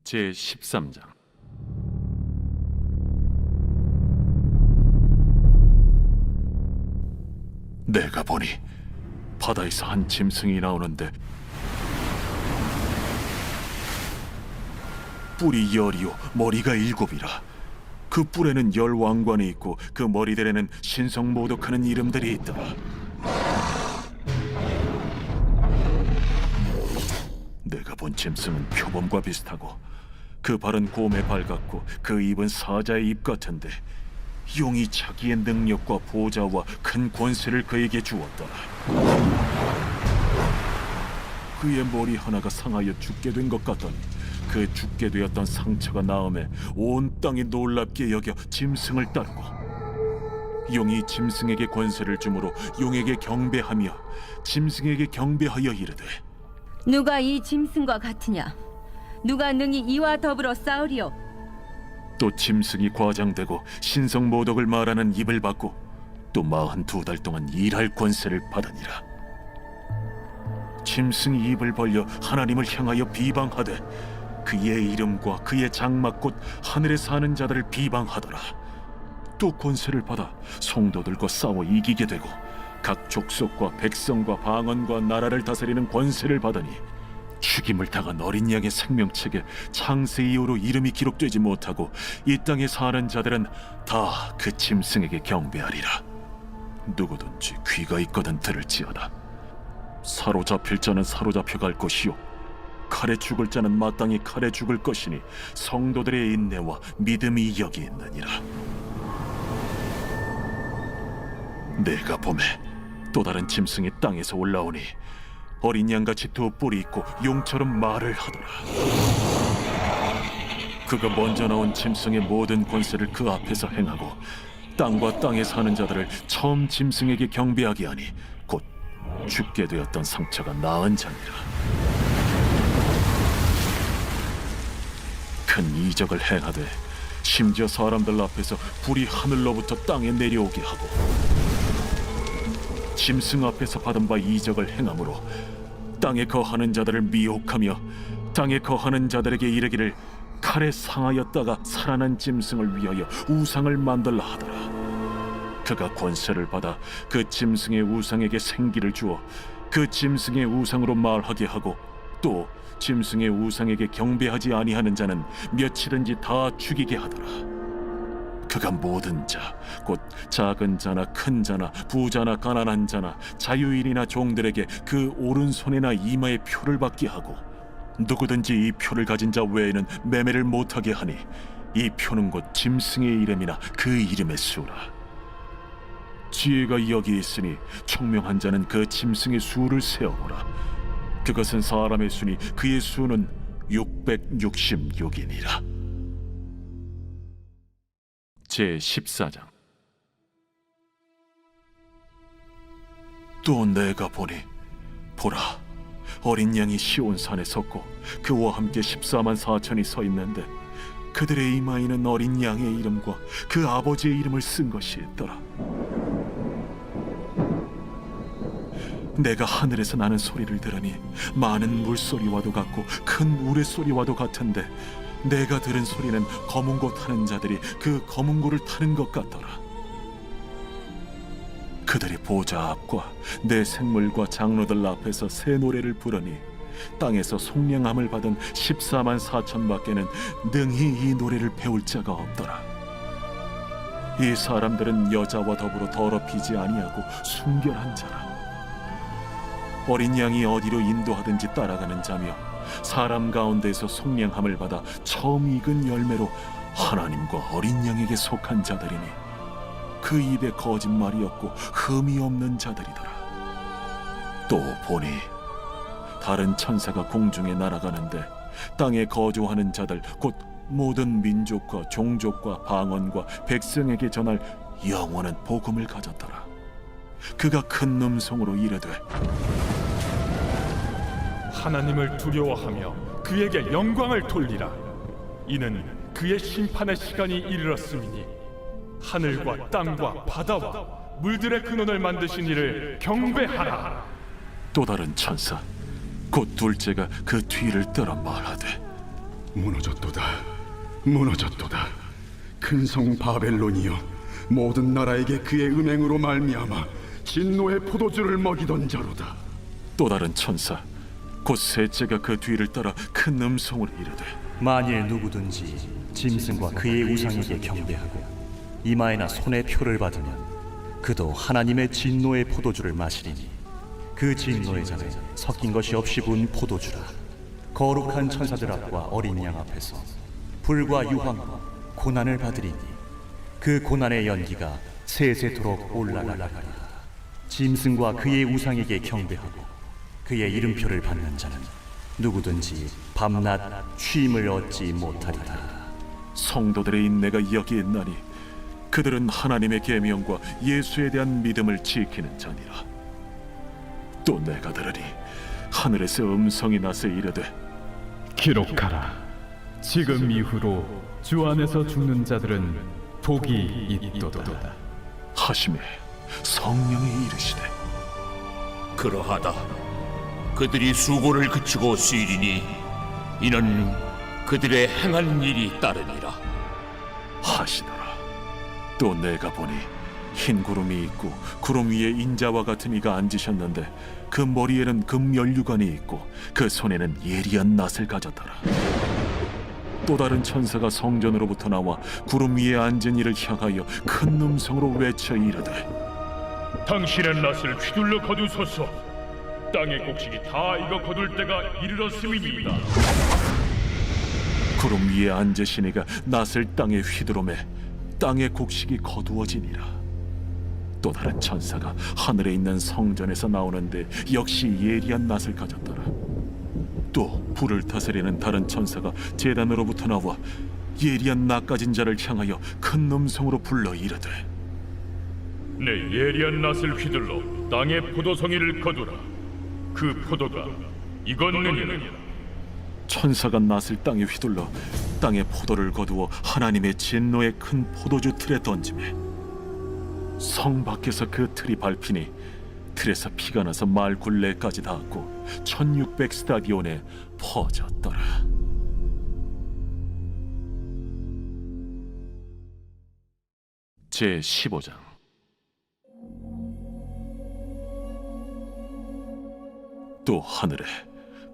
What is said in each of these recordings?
제13장. 내가 보니 바다에서 한 짐승이 나오는데 뿔이 열이요 머리가 일곱이라. 그 뿔에는 열 왕관이 있고 그 머리들에는 신성모독하는 이름들이 있더라. 내가 본 짐승은 표범과 비슷하고 그 발은 곰의 발 같고 그 입은 사자의 입 같은데 용이 자기의 능력과 보좌와 큰 권세를 그에게 주었더라. 그의 머리 하나가 상하여 죽게 된 것 같더니 그 죽게 되었던 상처가 나음에 온 땅이 놀랍게 여겨 짐승을 따르고 용이 짐승에게 권세를 주므로 용에게 경배하며 짐승에게 경배하여 이르되 누가 이 짐승과 같으냐? 누가 능히 이와 더불어 싸우리요? 또 짐승이 과장되고 신성모독을 말하는 입을 받고 또 42달 동안 일할 권세를 받으니라. 짐승이 입을 벌려 하나님을 향하여 비방하되 그의 이름과 그의 장막 곧 하늘에 사는 자들을 비방하더라. 또 권세를 받아 성도들과 싸워 이기게 되고 각 족속과 백성과 방언과 나라를 다스리는 권세를 받으니 죽임을 당한 어린 양의 생명책에 창세 이후로 이름이 기록되지 못하고 이 땅에 사는 자들은 다 그 짐승에게 경배하리라. 누구든지 귀가 있거든 들을지어다. 사로잡힐 자는 사로잡혀 갈 것이요 칼에 죽을 자는 마땅히 칼에 죽을 것이니 성도들의 인내와 믿음이 여기 있느니라. 내가 보매 또 다른 짐승이 땅에서 올라오니 어린 양같이 두 뿔이 있고 용처럼 말을 하더라. 그가 먼저 나온 짐승의 모든 권세를 그 앞에서 행하고 땅과 땅에 사는 자들을 처음 짐승에게 경배하게 하니 곧 죽게 되었던 상처가 나은 자니라. 큰 이적을 행하되 심지어 사람들 앞에서 불이 하늘로부터 땅에 내려오게 하고 짐승 앞에서 받은 바 이적을 행함으로 땅에 거하는 자들을 미혹하며 땅에 거하는 자들에게 이르기를 칼에 상하였다가 살아난 짐승을 위하여 우상을 만들라 하더라. 그가 권세를 받아 그 짐승의 우상에게 생기를 주어 그 짐승의 우상으로 말하게 하고 또 짐승의 우상에게 경배하지 아니하는 자는 며칠든지 다 죽이게 하더라. 그가 모든 자, 곧 작은 자나 큰 자나 부자나 가난한 자나 자유인이나 종들에게 그 오른손이나 이마에 표를 받게 하고 누구든지 이 표를 가진 자 외에는 매매를 못하게 하니 이 표는 곧 짐승의 이름이나 그 이름의 수라. 지혜가 여기 있으니 총명한 자는 그 짐승의 수를 세어보라. 그것은 사람의 수니 그의 수는 666이니라. 제14장. 또 내가 보니 보라 어린 양이 시온산에 섰고 그와 함께 14만 4천이 서 있는데 그들의 이마에는 어린 양의 이름과 그 아버지의 이름을 쓴 것이 있더라. 내가 하늘에서 나는 소리를 들으니 많은 물소리와도 같고 큰 우레소리와도 같은데 내가 들은 소리는 검은 고 타는 자들이 그 검은 고를 타는 것 같더라. 그들이 보좌 앞과 내 생물과 장로들 앞에서 새 노래를 부르니 땅에서 속량함을 받은 14만 4천 밖에는 능히 이 노래를 배울 자가 없더라. 이 사람들은 여자와 더불어 더럽히지 아니하고 순결한 자라. 어린 양이 어디로 인도하든지 따라가는 자며 사람 가운데서 속량함을 받아 처음 익은 열매로 하나님과 어린 양에게 속한 자들이니 그 입에 거짓말이 없고 흠이 없는 자들이더라. 또 보니 다른 천사가 공중에 날아가는데 땅에 거주하는 자들 곧 모든 민족과 종족과 방언과 백성에게 전할 영원한 복음을 가졌더라. 그가 큰 음성으로 이르되 하나님을 두려워하며 그에게 영광을 돌리라. 이는 그의 심판의 시간이 이르렀음이니 하늘과 땅과 바다와 물들의 근원을 만드신 이를 경배하라. 또 다른 천사 곧 둘째가 그 뒤를 따라 말하되 무너졌도다. 무너졌도다. 큰 성 바벨론이여, 모든 나라에게 그의 음행으로 말미암아 진노의 포도주를 먹이던 자로다. 또 다른 천사 곧 셋째가 그 뒤를 따라 큰 음성으로 이르되 만일 누구든지 짐승과 그의 우상에게 경배하고 이마에나 손에 표를 받으면 그도 하나님의 진노의 포도주를 마시리니 그 진노의 잔에 섞인 것이 없이 부은 포도주라. 거룩한 천사들 앞과 어린 양 앞에서 불과 유황과 고난을 받으리니 그 고난의 연기가 세세토록 올라가리라. 짐승과 그의 우상에게 경배하고 그의 이름표를 받는 자는 누구든지 밤낮 쉼을 얻지 못하리라. 성도들의 인내가 여기 있나니 그들은 하나님의 계명과 예수에 대한 믿음을 지키는 자니라. 또 내가 들으니 하늘에서 음성이 나서 이르되 기록하라. 지금 이후로 주 안에서 죽는 자들은 복이 있도다. 하심에 성령이 이르시되 그러하다. 그들이 수고를 그치고 쉬리니 이는 그들의 행한 일이 따르니라 하시더라. 또 내가 보니 흰 구름이 있고 구름 위에 인자와 같은 이가 앉으셨는데 그 머리에는 금연류관이 있고 그 손에는 예리한 낫을 가졌더라. 또 다른 천사가 성전으로부터 나와 구름 위에 앉은 이를 향하여 큰 음성으로 외쳐 이르되 당신의 낫을 휘둘러 거두소서. 땅의 곡식이 다 익어 거둘 때가 이르렀음이니이다. 구름 위에 앉으신 이가 낫을 땅에 휘두르매 땅의 곡식이 거두어지니라. 또 다른 천사가 하늘에 있는 성전에서 나오는데 역시 예리한 낫을 가졌더라. 또 불을 다스리는 다른 천사가 제단으로부터 나와 예리한 낫 가진 자를 향하여 큰 음성으로 불러 이르되 내 예리한 낫을 휘둘러 땅의 포도송이를 거두라. 그 포도가 익었느니라. 천사가 낫을 땅에 휘둘러 땅의 포도를 거두어 하나님의 진노의 큰 포도주 틀에 던지매 성 밖에서 그 틀이 밟히니 틀에서 피가 나서 말 굴레까지 닿았고 1600 스타디온에 퍼졌더라. 제 15장. 또 하늘에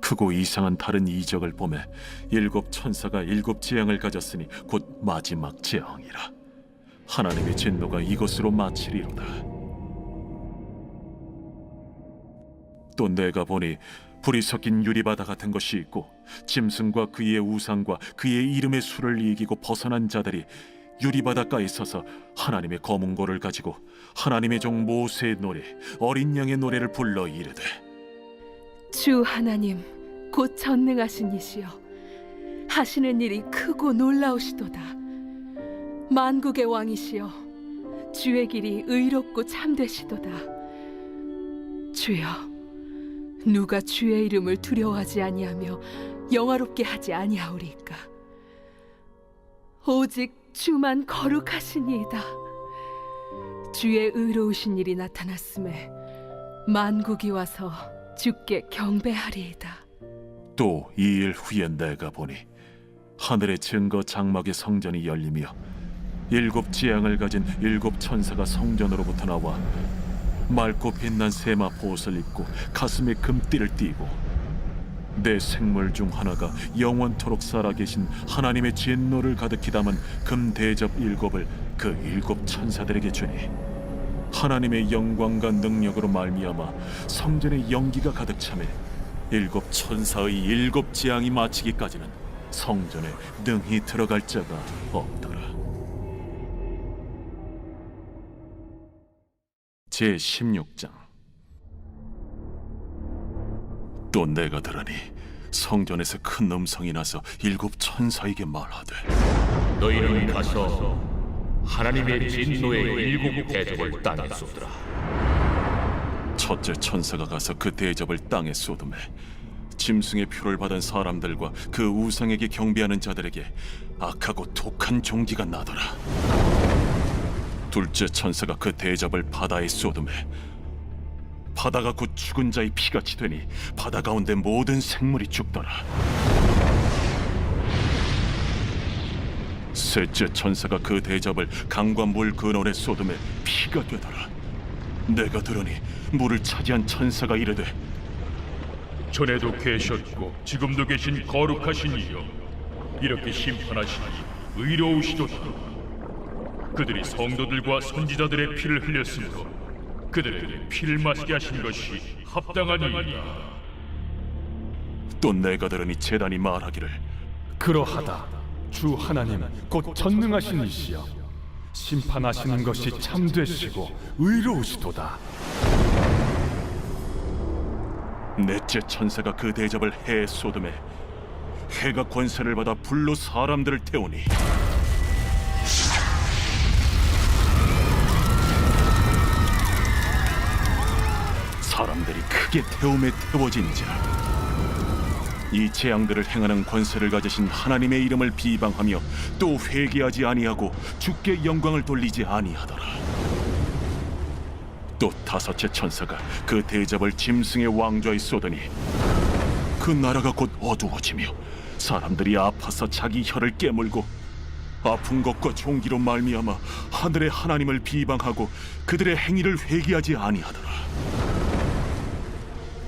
크고 이상한 다른 이적을 보매 일곱 천사가 일곱 재앙을 가졌으니 곧 마지막 재앙이라. 하나님의 진노가 이것으로 마치리로다. 또 내가 보니 불이 섞인 유리바다 같은 것이 있고 짐승과 그의 우상과 그의 이름의 수를 이기고 벗어난 자들이 유리바닷가에 서서 하나님의 검은 고를 가지고 하나님의 종 모세의 노래 어린 양의 노래를 불러 이르되 주 하나님 곧 전능하신 이시여 하시는 일이 크고 놀라우시도다. 만국의 왕이시여 주의 길이 의롭고 참되시도다. 주여 누가 주의 이름을 두려워하지 아니하며 영화롭게 하지 아니하오리까. 오직 주만 거룩하시니이다. 주의 의로우신 일이 나타났음에 만국이 와서 주께 경배하리이다. 또 이 일 후에 내가 보니 하늘의 증거 장막의 성전이 열리며 일곱 지향을 가진 일곱 천사가 성전으로부터 나와 맑고 빛난 세마포 옷을 입고 가슴에 금띠를 띠고 내 생물 중 하나가 영원토록 살아계신 하나님의 진노를 가득히 담은 금 대접 일곱을 그 일곱 천사들에게 주니 하나님의 영광과 능력으로 말미암아 성전에 연기가 가득 차매 일곱 천사의 일곱 재앙이 마치기까지는 성전에 능히 들어갈 자가 없더라. 제 16장. 또 내가 들으니 성전에서 큰 음성이 나서 일곱 천사에게 말하되 너희는 가서 하나님의 진노의 일곱 대접을 땅에 쏟으라. 첫째 천사가 가서 그 대접을 땅에 쏟음에 짐승의 표를 받은 사람들과 그 우상에게 경배하는 자들에게 악하고 독한 종기가 나더라. 둘째 천사가 그 대접을 바다에 쏟음에 바다가 곧 죽은 자의 피같이 되니 바다 가운데 모든 생물이 죽더라. 셋째 천사가 그 대접을 강과 물 근원에 쏟음에 피가 되더라. 내가 들으니 물을 차지한 천사가 이르되, 전에도 계셨고 지금도 계신 거룩하신 이여, 이렇게 심판하시니 의로우시도다. 그들이 성도들과 선지자들의 피를 흘렸으므로 그들에게 피를 마시게 하신 것이 합당하니이다. 또 내가 들으니 제단이 말하기를, 그러하다. 주 하나님 곧 전능하신 이시여, 심판하시는 것이 참되시고 의로우시도다. 넷째 천사가 그 대접을 해에 쏟음에 해가 권세를 받아 불로 사람들을 태우니 사람들이 크게 태움에 태워진지라. 이 재앙들을 행하는 권세를 가지신 하나님의 이름을 비방하며 또 회개하지 아니하고 주께 영광을 돌리지 아니하더라. 또 다섯째 천사가 그 대접을 짐승의 왕좌에 쏟으니 그 나라가 곧 어두워지며 사람들이 아파서 자기 혀를 깨물고 아픈 것과 종기로 말미암아 하늘의 하나님을 비방하고 그들의 행위를 회개하지 아니하더라.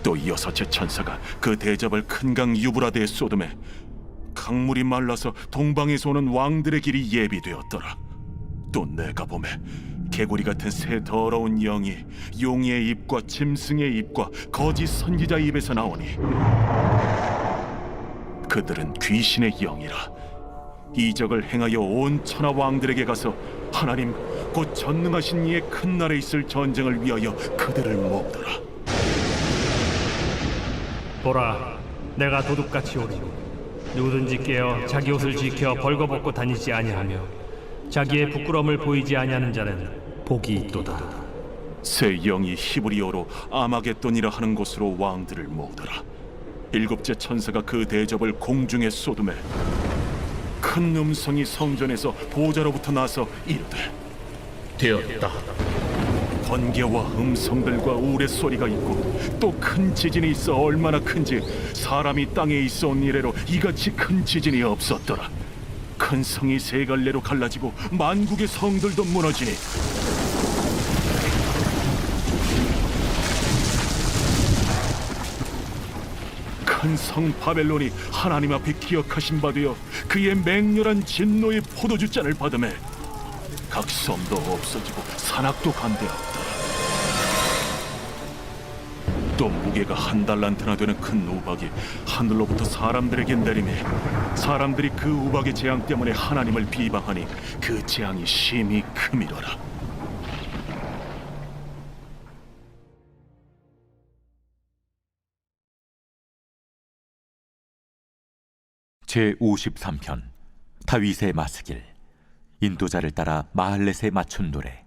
또 여섯째 천사가 그 대접을 큰 강 유브라데에 쏟음에 강물이 말라서 동방에서 오는 왕들의 길이 예비되었더라. 또 내가 보매 개구리 같은 새 더러운 영이 용의 입과 짐승의 입과 거짓 선지자 입에서 나오니 그들은 귀신의 영이라. 이적을 행하여 온 천하 왕들에게 가서 하나님 곧 전능하신 이의 큰 날에 있을 전쟁을 위하여 그들을 모으더라. 보라, 내가 도둑같이 오리니 누구든지 깨어 자기 옷을 지켜 벌거벗고 다니지 아니하며 자기의 부끄러움을 보이지 아니하는 자는 복이 있도다. 새 영이 히브리어로 아마겟돈이라 하는 곳으로 왕들을 모으더라. 일곱째 천사가 그 대접을 공중에 쏟음에 큰 음성이 성전에서 보좌로부터 나서 이르되, 되었다. 번개와 음성들과 우레소리가 있고 또 큰 지진이 있어 얼마나 큰지 사람이 땅에 있어 온 이래로 이같이 큰 지진이 없었더라. 큰 성이 세 갈래로 갈라지고 만국의 성들도 무너지니 큰 성 바벨론이 하나님 앞에 기억하신 바 되어 그의 맹렬한 진노의 포도주 잔을 받음에 각 섬도 없어지고 산악도 간대하였다. 또 무게가 한 달란트나 되는 큰 우박이 하늘로부터 사람들에게 내리매 사람들이 그 우박의 재앙 때문에 하나님을 비방하니 그 재앙이 심히 크미러라. 제53편 다윗의 마스길. 인도자를 따라 마할렛에 맞춘 노래.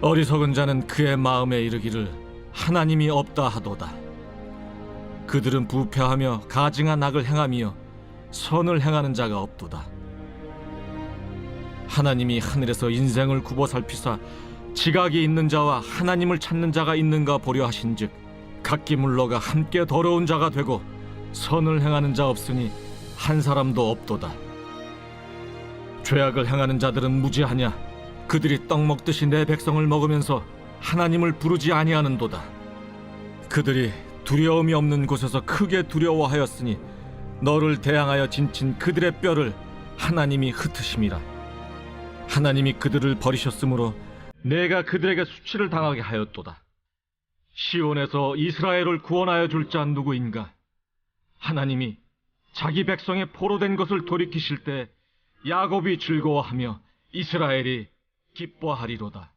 어리석은 자는 그의 마음에 이르기를 하나님이 없다 하도다. 그들은 부패하며 가증한 악을 행하며 선을 행하는 자가 없도다. 하나님이 하늘에서 인생을 굽어 살피사 지각이 있는 자와 하나님을 찾는 자가 있는가 보려 하신즉 각기 물러가 함께 더러운 자가 되고 선을 행하는 자 없으니 한 사람도 없도다. 죄악을 행하는 자들은 무지하냐? 그들이 떡 먹듯이 내 백성을 먹으면서 하나님을 부르지 아니하는도다. 그들이 두려움이 없는 곳에서 크게 두려워하였으니 너를 대항하여 진친 그들의 뼈를 하나님이 흩으심이라. 하나님이 그들을 버리셨으므로 내가 그들에게 수치를 당하게 하였도다. 시온에서 이스라엘을 구원하여 줄 자 누구인가? 하나님이 자기 백성의 포로된 것을 돌이키실 때 야곱이 즐거워하며 이스라엘이 기뻐하리로다.